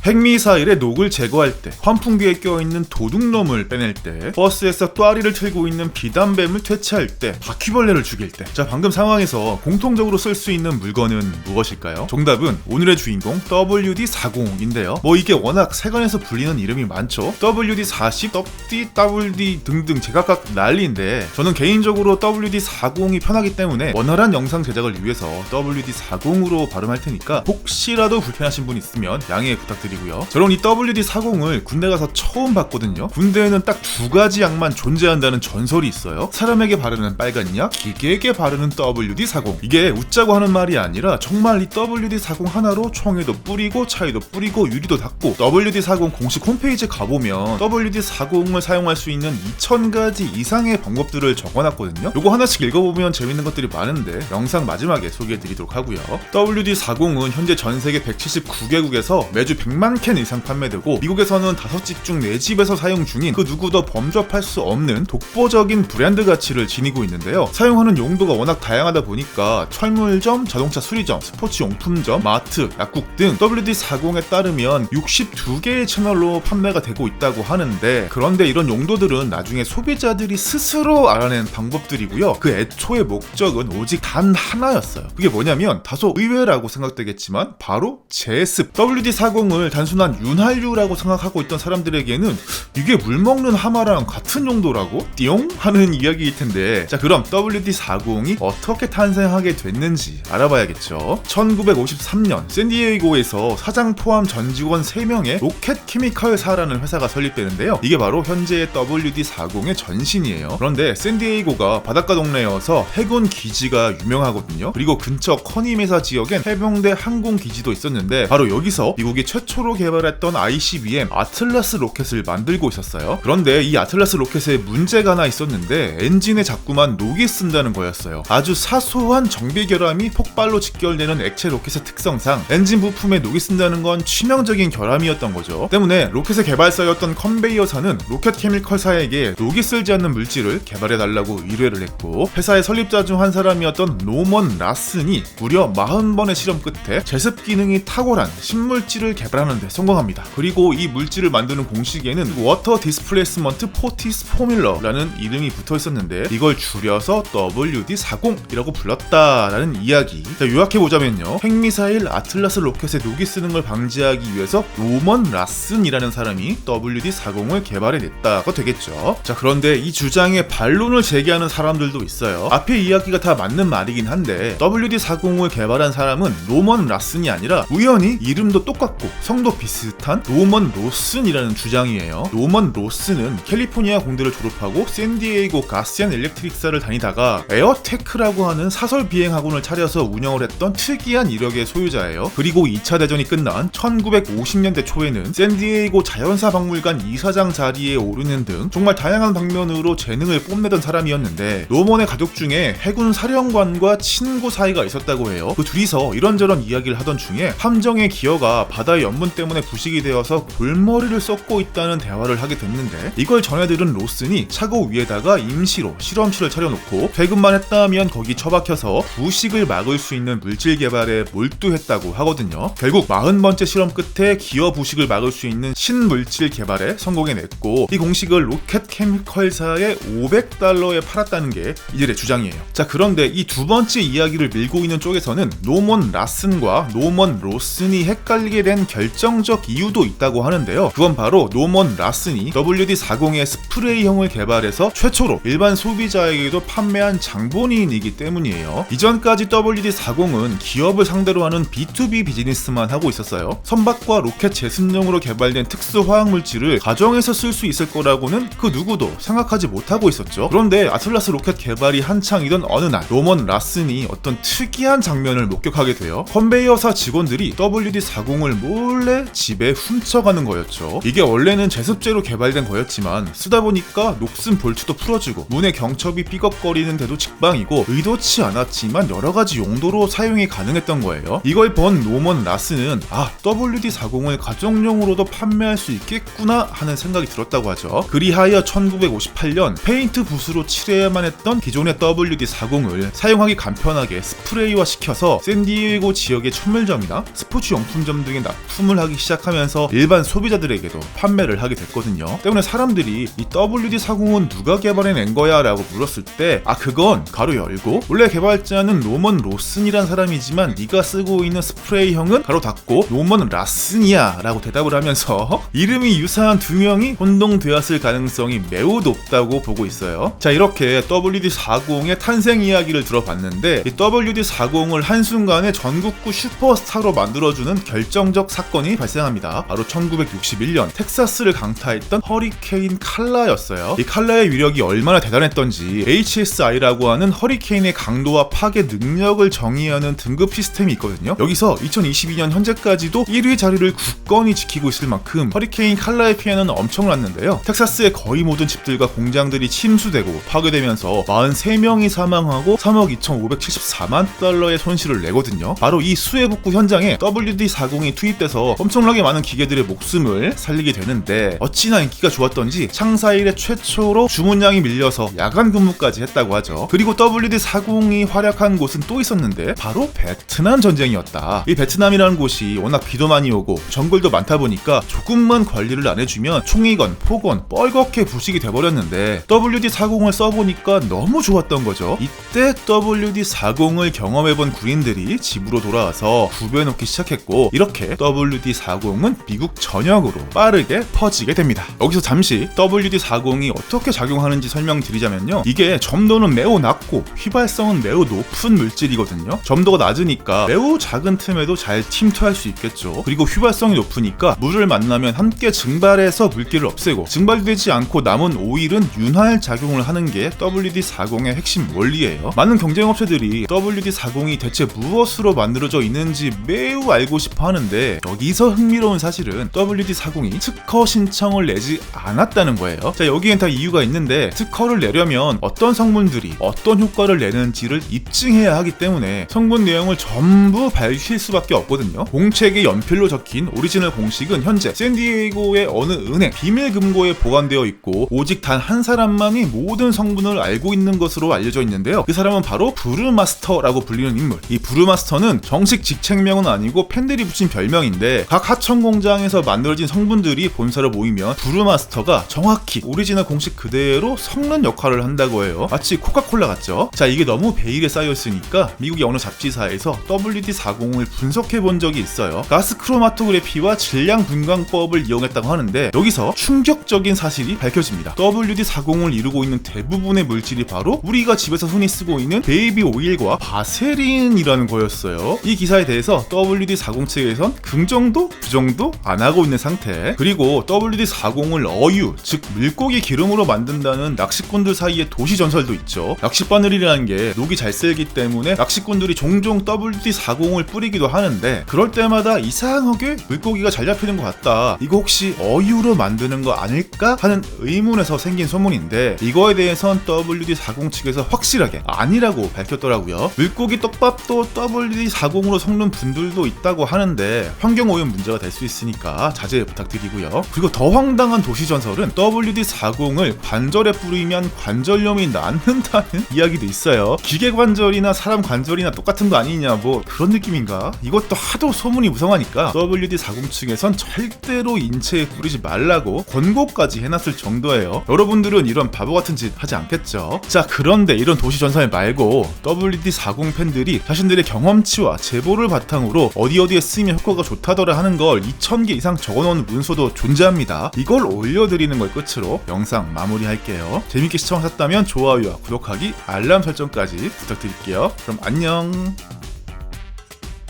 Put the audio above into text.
핵미사일의 녹을 제거할 때, 환풍기에 껴있는 도둑놈을 빼낼 때, 버스에서 또아리를 틀고 있는 비단뱀을 퇴치할 때, 바퀴벌레를 죽일 때. 자, 방금 상황에서 공통적으로 쓸 수 있는 물건은 무엇일까요? 정답은 오늘의 주인공 WD-40인데요. 이게 워낙 세간에서 불리는 이름이 많죠. WD-40, WD, WD 등등 제각각 난리인데, 저는 개인적으로 WD-40이 편하기 때문에 원활한 영상 제작을 위해서 WD-40으로 발음할 테니까 혹시라도 불편하신 분 있으면 양해 부탁드리고요. 저는 이 WD-40을 군대 가서 처음 봤거든요. 군대에는 딱 두 가지 약만 존재한다는 전설이 있어요. 사람에게 바르는 빨간 약, 기계에게 바르는 WD-40. 이게 웃자고 하는 말이 아니라 정말 이 WD-40 하나로 총에도 뿌리고 차에도 뿌리고 유리도 닦고, WD-40 공식 홈페이지에 가보면 WD-40을 사용할 수 있는 2000가지 이상의 방법들을 적어놨거든요. 요거 하나씩 읽어보면 재밌는 것들이 많은데 영상 마지막에 소개해드리도록 하고요. WD-40은 현재 전세계 179개국에서 매주 100만 캔 이상 판매되고, 미국에서는 5집 중 4집에서 사용 중인 그 누구도 범접할 수 없는 독보적인 브랜드 가치를 지니고 있는데요. 사용하는 용도가 워낙 다양하다 보니까 철물점, 자동차 수리점, 스포츠용품점, 마트, 약국 등 WD-40에 따르면 62개의 채널로 판매가 되고 있다고 하는데, 그런데 이런 용도들은 나중에 소비자들이 스스로 알아낸 방법들이고요. 그 애초의 목적은 오직 단 하나였어요. 그게 뭐냐면 다소 의외라고 생각되겠지만 바로 제습. WD-40을 단순한 윤활유라고 생각하고 있던 사람들에게는 이게 물 먹는 하마랑 같은 용도라고? 띠용? 하는 이야기일 텐데, 자, 그럼 WD-40이 어떻게 탄생하게 됐는지 알아봐야겠죠. 1953년 샌디에이고에서 사장 포함 전 직원 3명의 로켓 케미컬사라는 회사가 설립되는데요. 이게 바로 현재의 WD-40의 전신이에요. 그런데 샌디에이고가 바닷가 동네여서 해군 기지가 유명하거든요. 그리고 근처 커니메사 지역엔 해병대 항공 기지도 있었는데, 바로 여기서 미국이 최초로 개발했던 ICBM 아틀라스 로켓을 만들고 있었어요. 그런데 이 아틀라스 로켓에 문제가 하나 있었는데, 엔진에 자꾸만 녹이 쓴다는 거였어요. 아주 사소한 정비 결함이 폭발로 직결되는 액체 로켓의 특성상 엔진 부품에 녹이 쓴다는 건 치명적인 결함이었던 거죠. 때문에 로켓의 개발사였던 컨베이어사는 로켓 케미컬사에게 녹이 쓸지 않는 물질을 개발해달라고 의뢰를 했고, 회사의 설립자 중 한 사람이었던 노먼 라슨이 무려 40번의 실험 끝에 제습 기능이 탁월한 신물질을 개발하는 데 성공합니다. 그리고 이 물질을 만드는 공식에는 워터 디스플레이스먼트 포티스 포뮬러라는 이름이 붙어 있었는데, 이걸 줄여서 WD-40이라고 불렀다라는 이야기. 자, 요약해보자면요, 핵미사일 아틀라스 로켓에 녹이 쓰는 걸 방지하기 위해서 노먼 라슨이라는 사람이 WD-40을 개발해냈다가 되겠죠. 자, 그런데 이 주장에 반론을 제기하는 사람들도 있어요. 앞에 이야기가 다 맞는 말이긴 한데, WD-40을 개발한 사람은 노먼 라슨이 아니라 우연히 이름도 똑같고 성도 비슷한 노먼 로슨이라는 주장이에요. 노먼 로슨은 캘리포니아 공대를 졸업하고 샌디에이고 가시안 엘렉트릭사를 다니다가 에어테크라고 하는 사설 비행 학원을 차려서 운영을 했던 특이한 이력의 소유자예요. 그리고 2차 대전이 끝난 1950년대 초에는 샌디에이고 자연사 박물관 이사장 자리에 오르는 등 정말 다양한 방면으로 재능을 뽐내던 사람이었는데, 노먼의 가족 중에 해군 사령관과 친구 사이가 있었다고 해요. 그 둘이서 이런저런 이야기를 하던 중에 함정의 기어가 바다의 염분 때문에 부식이 되어서 골머리를 썩고 있다는 대화를 하게 됐는데, 이걸 전해들은 로슨이 차고 위에다가 임시로 실험실을 차려놓고 퇴근만 했다면 거기 처박혀서 부식을 막을 수 있는 물질 개발에 몰두했다고 하거든요. 결국 40번째 실험 끝에 기어 부식을 막을 수 있는 신물질 개발에 성공해냈고, 이 공식을 로켓 케미컬사에 $500에 팔았다는 게 이들의 주장이에요. 자, 그런데 이 두 번째 이야기를 밀고 있는 쪽에서는 노먼 라슨과 노먼 로슨이 헷갈리게 된 결정적 이유도 있다고 하는데요. 그건 바로 노먼 라슨이 WD-40의 스프레이형을 개발해서 최초로 일반 소비자에게도 판매한 장본인이기 때문이에요. 이전까지 WD-40은 기업을 상대로 하는 B2B 비즈니스만 하고 있었어요. 선박과 로켓 제습용으로 개발된 특수 화학물질을 가정에서 쓸 수 있을 거라고는 그 누구도 생각하지 못하고 있었죠. 그런데 아틀라스 로켓 개발이 한창이던 어느 날, 노먼 라슨이 어떤 특이한 장면을 목격하게 돼요. 컨베이어사 직원들이 WD-40을 몰래 집에 훔쳐가는 거였죠. 이게 원래는 제습제로 개발된 거였지만 쓰다 보니까 녹슨 볼트도 풀어지고 문의 경첩이 삐걱거리는데도 직방이고 의도치 않았지만 여러가지 용도로 사용이 가능했던 거예요. 이걸 본 노먼 라슨은 WD-40을 가정용으로도 판매할 수 있겠구나 하는 생각이 들었다고 하죠. 그리하여 1958년 페인트 붓으로 칠해야만 했던 기존의 WD-40을 사용하기 간편하게 스프레이화 시켜서 샌디에이고 지역의 천물점이나 스포츠용품점 등에 납품을 매물하기 시작하면서 일반 소비자들에게도 판매를 하게 됐거든요. 때문에 사람들이 이 WD-40은 누가 개발해낸 거야? 라고 물었을 때 그건 가로 열고 원래 개발자는 노먼 로슨이란 사람이지만 네가 쓰고 있는 스프레이형은 가로 닫고 노먼 라슨이야 라고 대답을 하면서 이름이 유사한 두 명이 혼동되었을 가능성이 매우 높다고 보고 있어요. 자, 이렇게 WD-40의 탄생 이야기를 들어봤는데 이 WD-40을 한순간에 전국구 슈퍼스타로 만들어주는 결정적 사건이 발생합니다. 바로 1961년 텍사스를 강타했던 허리케인 칼라였어요. 이 칼라의 위력이 얼마나 대단했던지 HSI라고 하는 허리케인의 강도와 파괴 능력을 정의하는 등급 시스템이 있거든요. 여기서 2022년 현재까지도 1위 자리를 굳건히 지키고 있을 만큼 허리케인 칼라의 피해는 엄청났는데요. 텍사스의 거의 모든 집들과 공장들이 침수되고 파괴되면서 43명이 사망하고 3억 2,574만 달러의 손실을 내거든요. 바로 이 수해 복구 현장에 WD-40이 투입돼서 엄청나게 많은 기계들의 목숨을 살리게 되는데 어찌나 인기가 좋았던지 창사 이래 최초로 주문량이 밀려서 야간 근무까지 했다고 하죠. 그리고 WD-40이 활약한 곳은 또 있었는데 바로 베트남 전쟁이었다. 이 베트남이라는 곳이 워낙 비도 많이 오고 정글도 많다 보니까 조금만 관리를 안 해주면 총이건 포건 뻘겋게 부식이 돼버렸는데 WD-40을 써보니까 너무 좋았던 거죠. 이때 WD-40을 경험해본 군인들이 집으로 돌아와서 구비해놓기 시작했고 이렇게 WD-40은 미국 전역으로 빠르게 퍼지게 됩니다. 여기서 잠시 WD-40이 어떻게 작용하는지 설명드리자면요. 이게 점도는 매우 낮고 휘발성은 매우 높은 물질이거든요. 점도가 낮으니까 매우 작은 틈에도 잘 침투할 수 있겠죠. 그리고 휘발성이 높으니까 물을 만나면 함께 증발해서 물기를 없애고 증발되지 않고 남은 오일은 윤활 작용을 하는 게 WD-40의 핵심 원리예요. 많은 경쟁업체들이 WD-40이 대체 무엇으로 만들어져 있는지 매우 알고 싶어 하는데 여기서 흥미로운 사실은 WD-40이 특허 신청을 내지 않았다는 거예요. 자, 여기엔 다 이유가 있는데 특허를 내려면 어떤 성분들이 어떤 효과를 내는지를 입증해야 하기 때문에 성분 내용을 전부 밝힐 수밖에 없거든요. 공책에 연필로 적힌 오리지널 공식은 현재 샌디에이고의 어느 은행 비밀 금고에 보관되어 있고 오직 단 한 사람만이 모든 성분을 알고 있는 것으로 알려져 있는데요. 그 사람은 바로 브루마스터라고 불리는 인물. 이 브루마스터는 정식 직책명은 아니고 팬들이 붙인 별명인데 각 하청 공장에서 만들어진 성분들이 본사로 모이면 브루마스터가 정확히 오리지널 공식 그대로 섞는 역할을 한다고 해요. 마치 코카콜라 같죠? 자, 이게 너무 베일에 쌓여있으니까 미국의 어느 잡지사에서 WD-40을 분석해 본 적이 있어요. 가스 크로마토그래피와 질량 분광법을 이용했다고 하는데 여기서 충격적인 사실이 밝혀집니다. WD-40을 이루고 있는 대부분의 물질이 바로 우리가 집에서 흔히 쓰고 있는 베이비 오일과 바세린이라는 거였어요. 이 기사에 대해서 WD-40 측에선 긍정도 부정도 안 하고 있는 상태. 그리고 WD-40을 어유, 즉 물고기 기름으로 만든다는 낚시꾼들 사이에 도시 전설도 있죠. 낚싯바늘이라는 게 녹이 잘 쓸기 때문에 낚시꾼들이 종종 WD-40을 뿌리기도 하는데 그럴 때마다 이상하게 물고기가 잘 잡히는 것 같다. 이거 혹시 어유로 만드는 거 아닐까 하는 의문에서 생긴 소문인데 이거에 대해선 WD-40 측에서 확실하게 아니라고 밝혔더라고요. 물고기 떡밥도 WD-40으로 섞는 분들도 있다고 하는데 환경오염 문제가 될 수 있으니까 자제 부탁드리고요. 그리고 더 황당한 도시전설은 WD-40을 관절에 뿌리면 관절염이 낫는다는 이야기도 있어요. 기계 관절이나 사람 관절이나 똑같은 거 아니냐 뭐 그런 느낌인가? 이것도 하도 소문이 무성하니까 WD-40 측에선 절대로 인체에 뿌리지 말라고 권고까지 해놨을 정도예요. 여러분들은 이런 바보 같은 짓 하지 않겠죠? 자, 그런데 이런 도시전설 말고 WD-40 팬들이 자신들의 경험치와 제보를 바탕으로 어디에 쓰면 효과가 좋다더라 하는 걸 2000개 이상 적어놓은 문서도 존재합니다. 이걸 올려드리는 걸 끝으로 영상 마무리할게요. 재밌게 시청하셨다면 좋아요와 구독하기, 알람 설정까지 부탁드릴게요. 그럼 안녕.